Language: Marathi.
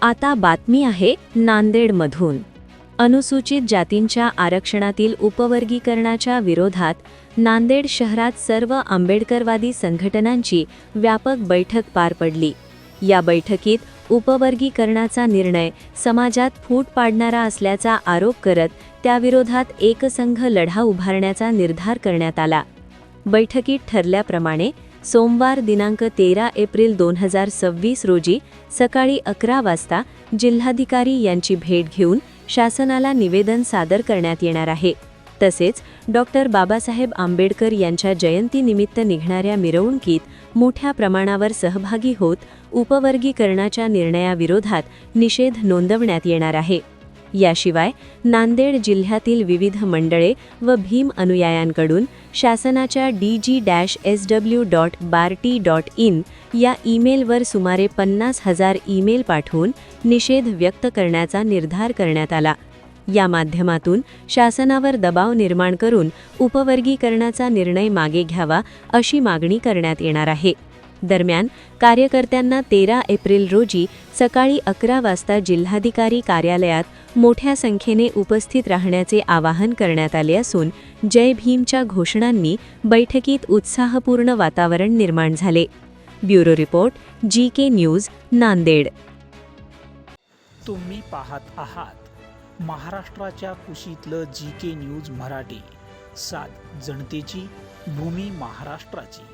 आता बातमी आहे नांदेडमधून। अनुसूचित जातींच्या आरक्षणातील उपवर्गीकरणाच्या विरोधात नांदेड शहरात सर्व आंबेडकरवादी संघटनांची व्यापक बैठक पार पडली। या बैठकीत उपवर्गीकरणाचा निर्णय समाजात फूट पाडणारा असल्याचा आरोप करत त्याविरोधात एकसंघ लढा उभारण्याचा निर्धार करण्यात आला। बैठकीत ठरल्याप्रमाणे सोमवार दिनांक 13 एप्रिल 2026 रोजी सकाळी 11 वाजता जिल्हाधिकारी यांची भेट घेऊन शासनाला निवेदन सादर करण्यात येणार आहे। तसेच डॉक्टर बाबासाहेब आंबेडकर यांच्या जयंतीनिमित्त निघणाऱ्या मिरवणुकीत मोठ्या प्रमाणावर सहभागी होत उपवर्गीकरणाच्या निर्णयाविरोधात निषेध नोंदवण्यात येणार आहे। याशिवाय नांदेड जिल्ह्यातील विविध मंडळे व भीम अनुयायांकडून शासनाच्या dg-sw.barty.in या ईमेलवर सुमारे 50,000 ईमेल पाठवून निषेध व्यक्त करण्याचा निर्धार करण्यात आला। या माध्यमातून शासनावर दबाव निर्माण करून उपवर्गीकरणाचा निर्णय मागे घ्यावा अशी मागणी करण्यात येणार आहे। दरम्यान कार्यकर्त्यांना 13 एप्रिल रोजी सकाळी 11 वाजता जिल्हाधिकारी कार्यालयात मोठ्या संख्येने उपस्थित राहण्याचे आवाहन करण्यात आले असून जय भीमच्या घोषणांनी बैठकीत उत्साहपूर्ण वातावरण निर्माण झाले। Bureau report GK news Nanded. तुम्ही पाहत आहात महाराष्ट्राच्या कुशीतलं GK न्यूज मराठी, सात जनतेची भूमी महाराष्ट्राची।